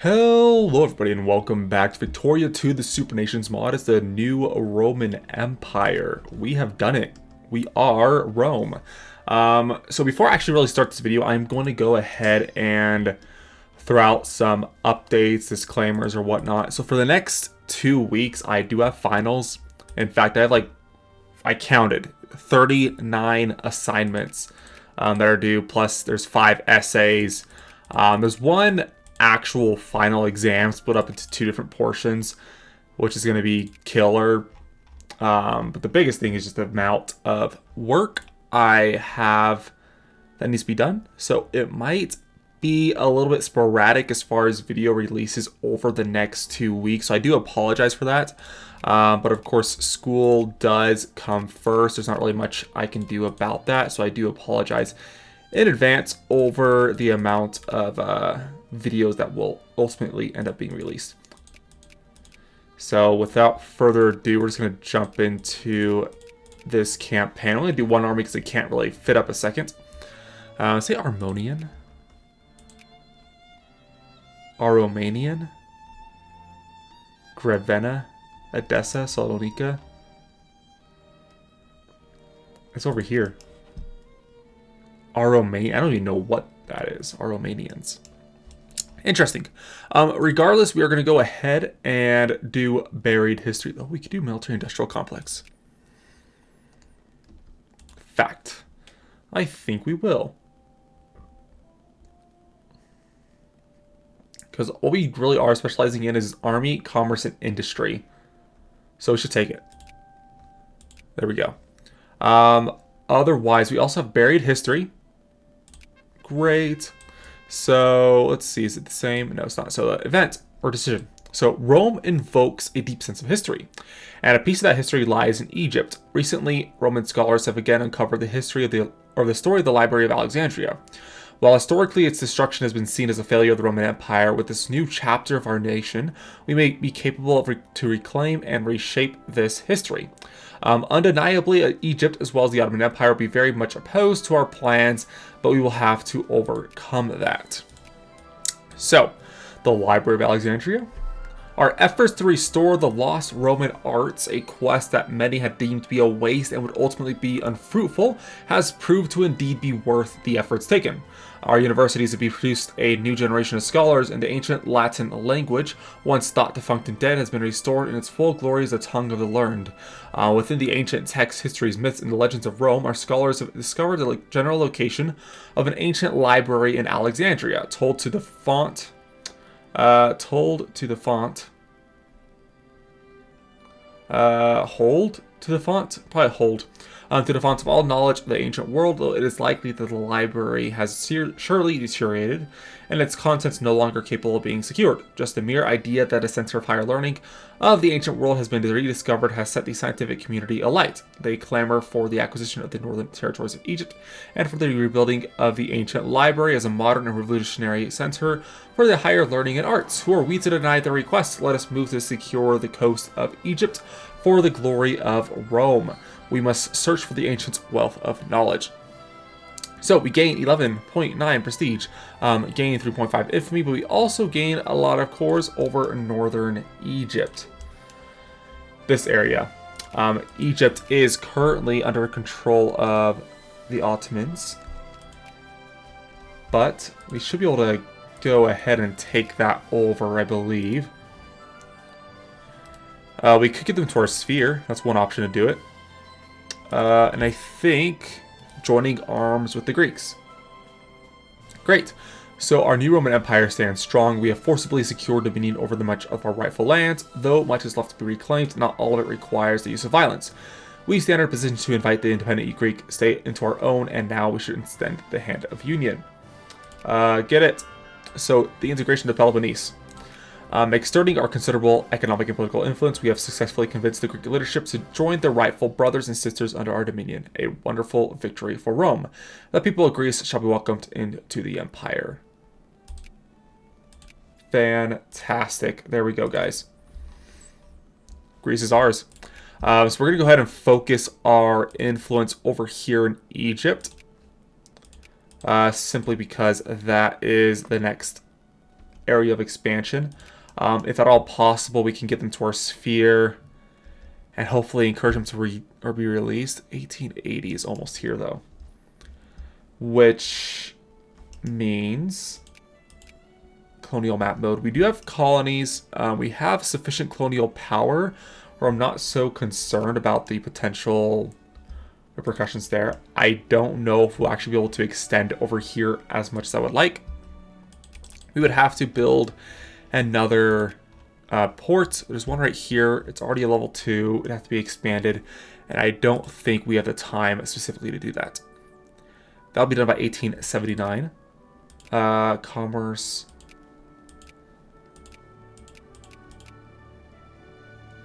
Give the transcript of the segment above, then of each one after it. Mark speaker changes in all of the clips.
Speaker 1: Hello everybody and welcome back to Victoria to the Supernations mod. It's the new Roman Empire. We have done it. We are Rome. So before I actually really start this video, I'm going to go ahead and throw out some updates, disclaimers, or whatnot. So for the next 2 weeks, I do have finals. In fact, I counted 39 assignments that are due, plus there's 5 essays. There's one actual final exam split up into 2 different portions, which is going to be killer. But the biggest thing is just the amount of work I have that needs to be done. So it might be a little bit sporadic as far as video releases over the next 2 weeks. So I do apologize for that. But of course, school does come first. There's not really much I can do about that. So I do apologize in advance over the amount of videos that will ultimately end up being released. So without further ado, we're just going to jump into this campaign. I'm going to do one army because it can't really fit up a second. Say Armonian. Aromanian. Grevena. Edessa. Salonika. It's over here. Aromanian. I don't even know what that is. Aromanians. Interesting. Regardless, we are going to go ahead and do buried history. Oh, we could do military industrial complex. Fact. I think we will. Because what we really are specializing in is army, commerce, and industry. So we should take it. There we go. Otherwise, we also have buried history. Great. So let's see, is it the same? No, it's not. So event or decision. So Rome invokes a deep sense of history, and a piece of that history lies in Egypt. Recently, Roman scholars have again uncovered the history of the story of the Library of Alexandria. While historically its destruction has been seen as a failure of the Roman Empire, with this new chapter of our nation, we may be capable to reclaim and reshape this history. Undeniably, Egypt, as well as the Ottoman Empire, will be very much opposed to our plans, but we will have to overcome that. So, the Library of Alexandria. Our efforts to restore the lost Roman arts, a quest that many had deemed to be a waste and would ultimately be unfruitful, has proved to indeed be worth the efforts taken. Our universities have produced a new generation of scholars, and the ancient Latin language, once thought defunct and dead, has been restored in its full glory as the tongue of the learned. Within the ancient texts, histories, myths, and the legends of Rome, our scholars have discovered the general location of an ancient library in Alexandria, told to the font. Hold to the font. To the font of all knowledge of the ancient world, though it is likely that the library has surely deteriorated, and its contents no longer capable of being secured. Just the mere idea that a center of higher learning of the ancient world has been rediscovered has set the scientific community alight. They clamor for the acquisition of the northern territories of Egypt, and for the rebuilding of the ancient library as a modern and revolutionary center for the higher learning and arts. Who are we to deny their request? Let us move to secure the coast of Egypt for the glory of Rome. We must search for the ancients' wealth of knowledge. So we gain 11.9 prestige, gain 3.5 infamy, but we also gain a lot of cores over northern Egypt. This area. Egypt is currently under control of the Ottomans, but we should be able to go ahead and take that over, I believe. We could get them to our sphere. That's one option to do it. And I think joining arms with the Greeks. Great. So our new Roman Empire stands strong. We have forcibly secured dominion over much of our rightful lands, though much is left to be reclaimed. Not all of it requires the use of violence. We stand in a position to invite the independent Greek state into our own, and now we should extend the hand of union. Get it? So the integration of Peloponnese. Exerting our considerable economic and political influence, we have successfully convinced the Greek leadership to join their rightful brothers and sisters under our dominion. A wonderful victory for Rome. The people of Greece shall be welcomed into the empire. Fantastic. There we go, guys. Greece is ours. So we're going to go ahead and focus our influence over here in Egypt. Simply because that is the next area of expansion. If at all possible, we can get them to our sphere and hopefully encourage them to be released. 1880 is almost here, though. Which means colonial map mode. We do have colonies. We have sufficient colonial power, or I'm not so concerned about the potential repercussions there. I don't know if we'll actually be able to extend over here as much as I would like. We would have to build another port. There's one right here. It's already a level 2. It'd have to be expanded, and I don't think we have the time specifically to do that. That'll be done by 1879. Commerce.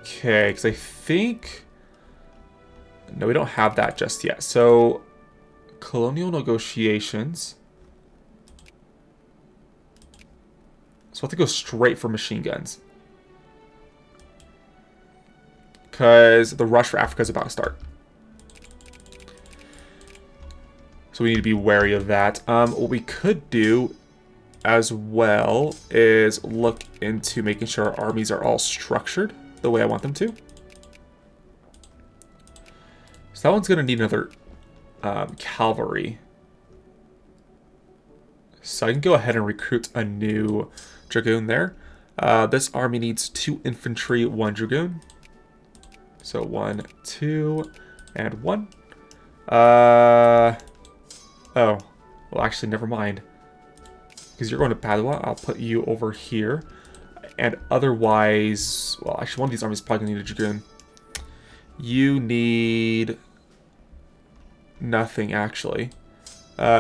Speaker 1: Okay, because I think... No, we don't have that just yet. So, colonial negotiations. So I have to go straight for machine guns. Because the rush for Africa is about to start. So we need to be wary of that. What we could do as well is look into making sure our armies are all structured the way I want them to. So that one's going to need another cavalry. So I can go ahead and recruit a new dragoon there. This army needs 2 infantry, 1 dragoon. So 1, 2, and 1. Oh, well, actually, never mind. Because you're going to Padua, I'll put you over here. And otherwise, well, actually, one of these armies is probably going to need a dragoon. You need nothing, actually.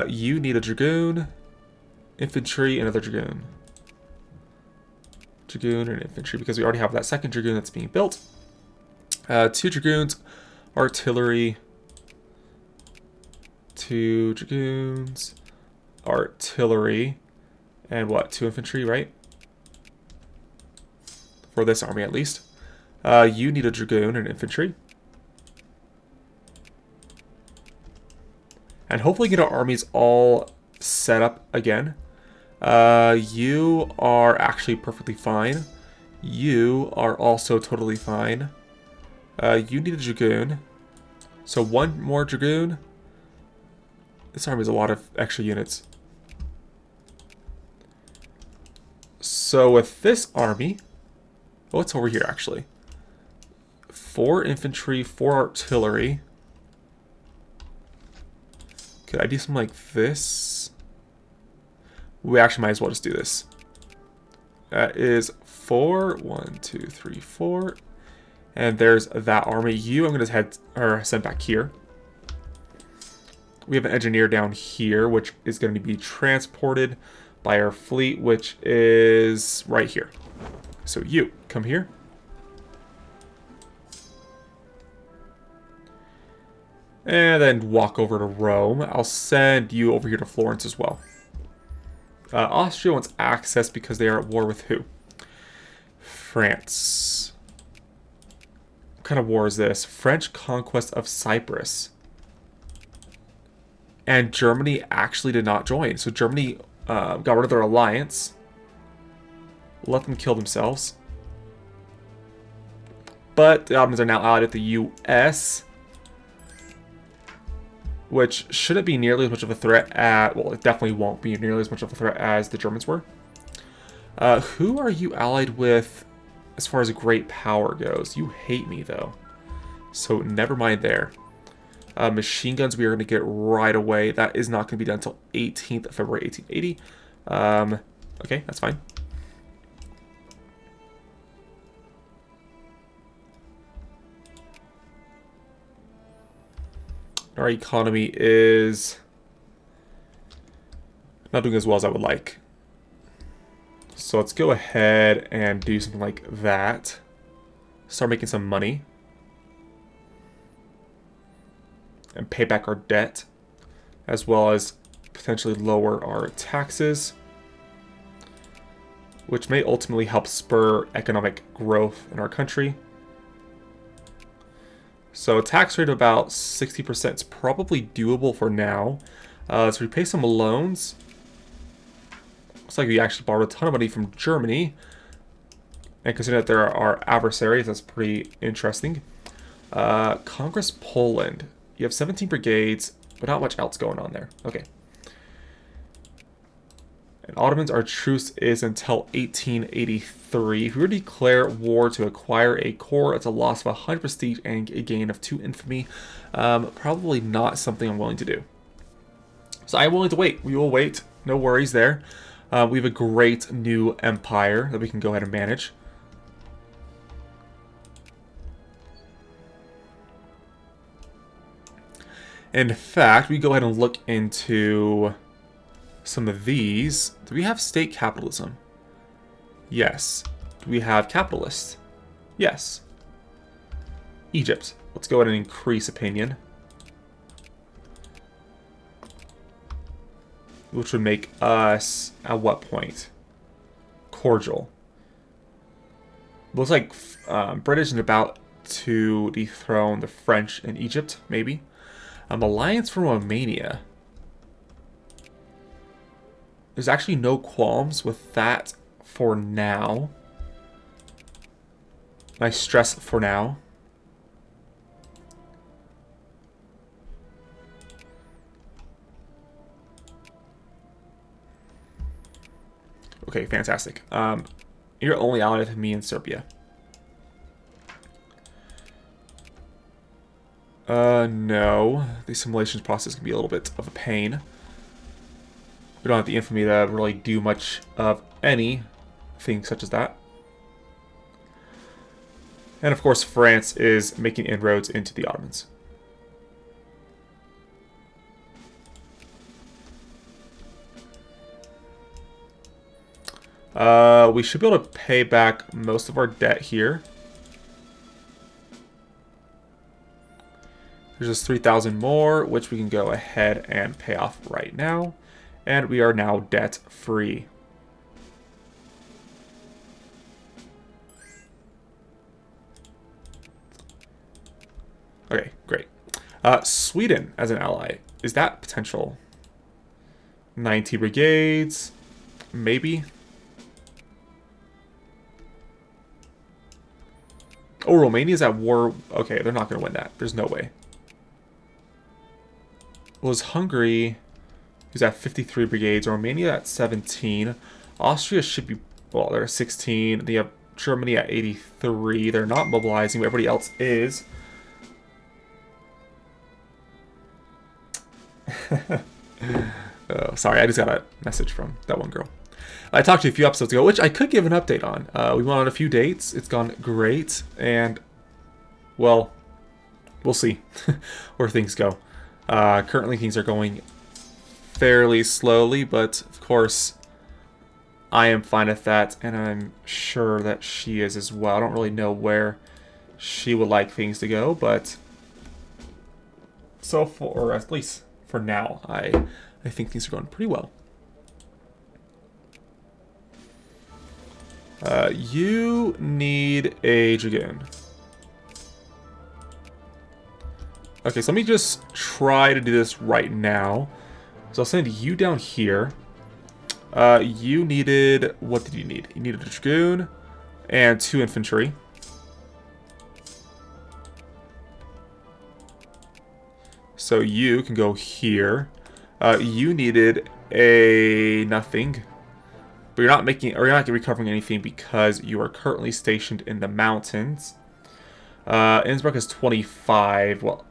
Speaker 1: You need a dragoon, infantry, another dragoon. Dragoon and infantry, because we already have that second dragoon that's being built. 2 dragoons, artillery. 2 dragoons, artillery, and what? 2 infantry, right? For this army, at least. You need a dragoon and infantry. And hopefully get our armies all set up again. You are actually perfectly fine. You are also totally fine. You need a dragoon. So 1 more dragoon. This army has a lot of extra units. So with this army... Oh, it's over here, actually. 4 infantry, 4 artillery. Could I do something like this? We actually might as well just do this. That is 4. 1, 2, 3, 4. And there's that army. I'm going to send back here. We have an engineer down here, which is going to be transported by our fleet, which is right here. So you, come here. And then walk over to Rome. I'll send you over here to Florence as well. Austria wants access because they are at war with who? France. What kind of war is this? French conquest of Cyprus. And Germany actually did not join. So Germany got rid of their alliance. Let them kill themselves. But the Ottomans are now allied with the U.S., which shouldn't be nearly as much of a threat as... Well, it definitely won't be nearly as much of a threat as the Germans were. Who are you allied with as far as a great power goes? You hate me, though. So never mind there. Machine guns we are going to get right away. That is not going to be done until 18th of February 1880. Okay, that's fine. Our economy is not doing as well as I would like. So let's go ahead and do something like that. Start making some money. And pay back our debt. As well as potentially lower our taxes. Which may ultimately help spur economic growth in our country. So a tax rate of about 60% is probably doable for now. Let's repay some loans. Looks like we actually borrowed a ton of money from Germany. And considering that there are adversaries, that's pretty interesting. Congress Poland. You have 17 brigades, but not much else going on there. Okay. And Ottomans, our truce is until 1883. If we were to declare war to acquire a core, it's a loss of 100 prestige and a gain of 2 infamy. Probably not something I'm willing to do. So I'm willing to wait. We will wait. No worries there. We have a great new empire that we can go ahead and manage. In fact, we go ahead and look into some of these. Do we have state capitalism? Yes. Do we have capitalists? Yes. Egypt. Let's go ahead and increase opinion. Which would make us, at what point? Cordial. Looks like British is about to dethrone the French in Egypt, maybe. Alliance from Romania. There's actually no qualms with that for now. I stress for now. Okay, fantastic. You're only allied with me in Serbia. No. The assimilations process can be a little bit of a pain. We don't have the infamy to really do much of anything such as that. And of course, France is making inroads into the Ottomans. We should be able to pay back most of our debt here. There's just 3,000 more, which we can go ahead and pay off right now. And we are now debt-free. Okay, great. Sweden as an ally. Is that potential? 90 brigades. Maybe. Oh, Romania's at war. Okay, they're not going to win that. There's no way. Was Hungary, who's at 53 brigades, Romania at 17. Austria should be, well, they're at 16. They have Germany at 83. They're not mobilizing, but everybody else is. Oh, sorry, I just got a message from that one girl. I talked to you a few episodes ago, which I could give an update on. We went on a few dates. It's gone great. And, well, we'll see where things go. Currently, things are going fairly slowly, but of course, I am fine with that, and I'm sure that she is as well. I don't really know where she would like things to go, but so for, or at least for now, I think things are going pretty well. You need a Dragoon. Okay, so let me just try to do this right now. So I'll send you down here. You needed, what did you need? You needed a Dragoon and 2 infantry. So you can go here. You needed a nothing. But you're not making, or you're not recovering anything because you are currently stationed in the mountains. Innsbruck is 25. Well,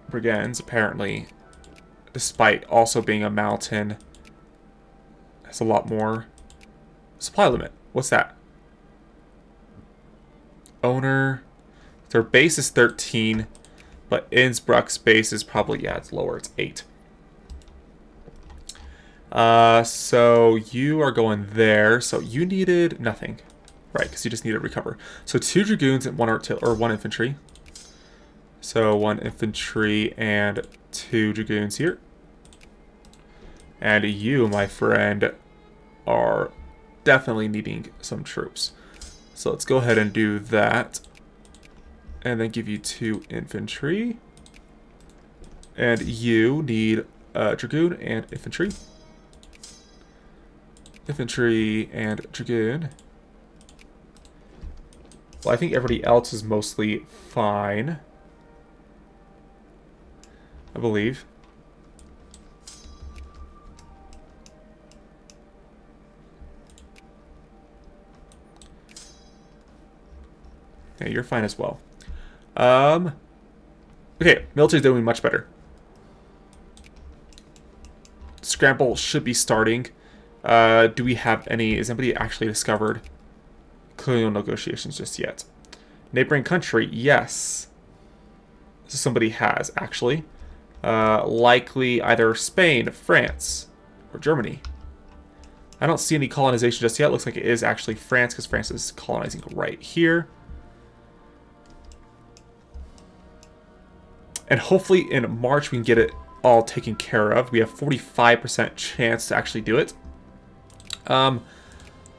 Speaker 1: Brigands, apparently, despite also being a mountain, has a lot more supply limit. What's that? Owner. Their base is 13, but Innsbruck's base is probably, yeah, it's lower. It's 8. So you are going there. So you needed nothing, right? Because you just needed to recover. So 2 dragoons and 1 infantry. So 1 infantry and 2 dragoons here. And you, my friend, are definitely needing some troops. So let's go ahead and do that. And then give you 2 infantry. And you need dragoon and infantry. infantry, and dragoon. Well, I think everybody else is mostly fine. I believe. Yeah, you're fine as well. Okay, military's doing much better. Scramble should be starting. Do we have any... Is anybody actually discovered colonial negotiations just yet? Neighboring country, yes. So somebody has, actually. Likely either Spain, France, or Germany. I don't see any colonization just yet. Looks like it is actually France, because France is colonizing right here. And hopefully in March we can get it all taken care of. We have 45% chance to actually do it.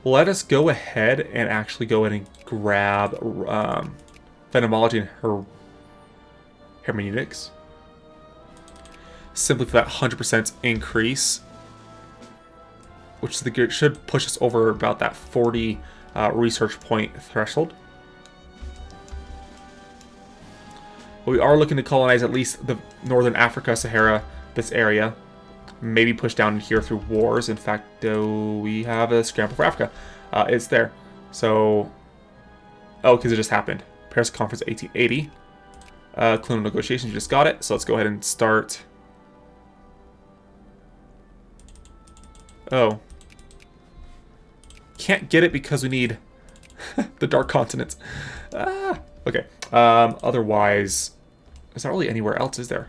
Speaker 1: Let us go ahead and actually go ahead and grab Phenomenology and her Hermeneutics. Simply for that 100% increase. Which should push us over about that 40 research point threshold. But we are looking to colonize at least the northern Africa, Sahara, this area. Maybe push down here through wars. In fact, we have a scramble for Africa. It's there. So, oh, because it just happened. Paris Conference 1880. Colonial negotiations, you just got it. So let's go ahead and start. Oh. Can't get it because we need the Dark Continent. Okay. Otherwise, there's not really anywhere else, is there?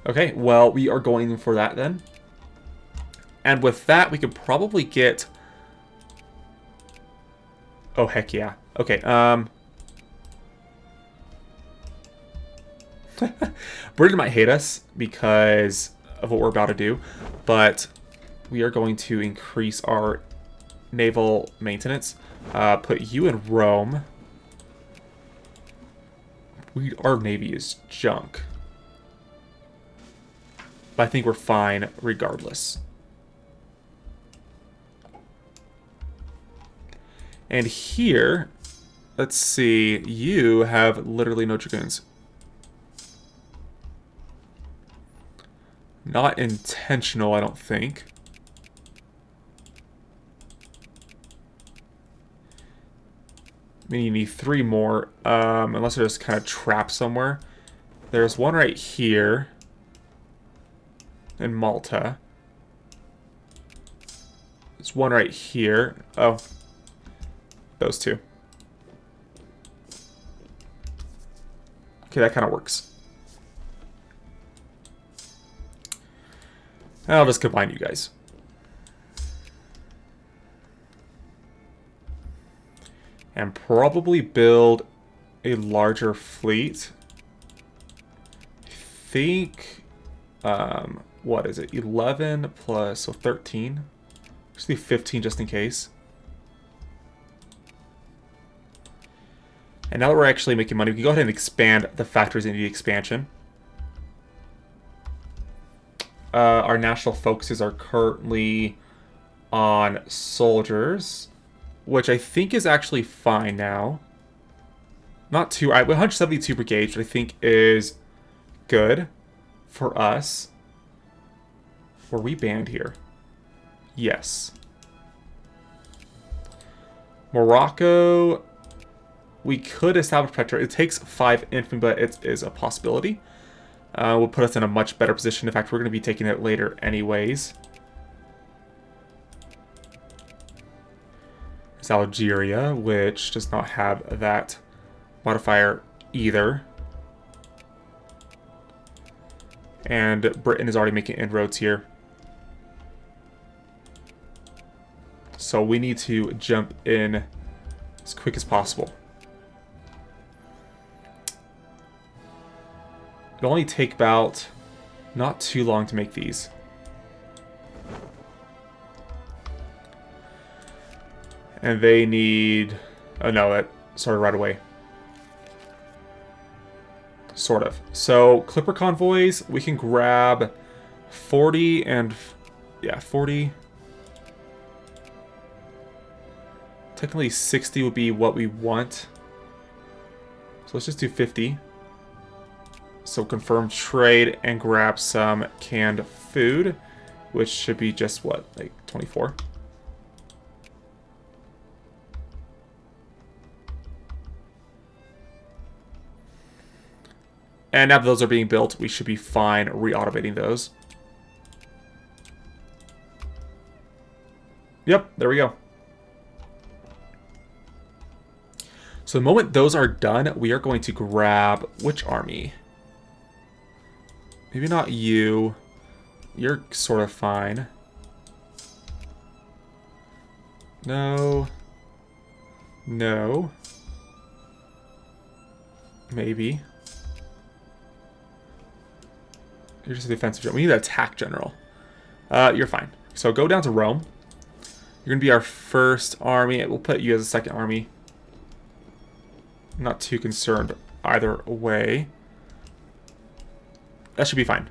Speaker 1: Okay, well, we are going for that then. And with that, we could probably get... Oh, heck yeah. Okay, Britain might hate us because of what we're about to do, but we are going to increase our naval maintenance. Put you in Rome. Our navy is junk. But I think we're fine regardless. And here, let's see, you have literally no dragoons. Not intentional, I don't think. I mean, you need 3 more, unless they're just kind of trapped somewhere. There's one right here in Malta. There's one right here. Oh, those 2. Okay, that kind of works. I'll just combine you guys. And probably build a larger fleet. I think, what is it? 11 plus, so 13. Actually 15 just in case. And now that we're actually making money, we can go ahead and expand the factories into the expansion. Our national focuses are currently on soldiers, which I think is actually fine now. Not too... 172 per gauge, which I think is good for us. Were we banned here? Yes. Morocco... We could establish Protectorate. It takes 5 infantry, but it is a possibility. Will put us in a much better position. In fact, we're going to be taking it later anyways. There's Algeria, which does not have that modifier either. And Britain is already making inroads here. So we need to jump in as quick as possible. It'll only take about not too long to make these. And they need... Oh no, that started right away. Sort of. So, Clipper convoys, we can grab 40 and Yeah, 40. Technically 60 would be what we want. So let's just do 50. So confirm trade and grab some canned food, which should be just what, like 24. And now that those are being built, we should be fine re-automating those. Yep, there we go. So the moment those are done, we are going to grab which army? Maybe not you. You're sort of fine. No. No. Maybe. You're just a defensive general. We need an attack general. You're fine. So go down to Rome. You're going to be our first army. We'll put you as a second army. I'm not too concerned either way. That should be fine.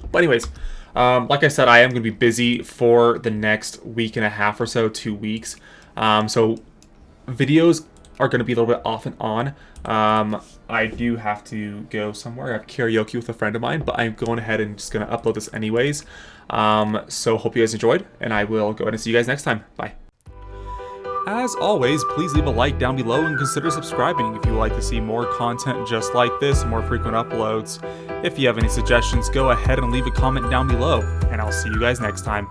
Speaker 1: But anyways, like I said, I am going to be busy for the next week and a half or so, 2 weeks. So videos are going to be a little bit off and on. I do have to go somewhere. I have karaoke with a friend of mine, but I'm going ahead and just going to upload this anyways. So hope you guys enjoyed, and I will go ahead and see you guys next time. Bye. As always, please leave a like down below and consider subscribing if you would like to see more content just like this, more frequent uploads. If you have any suggestions, go ahead and leave a comment down below, and I'll see you guys next time.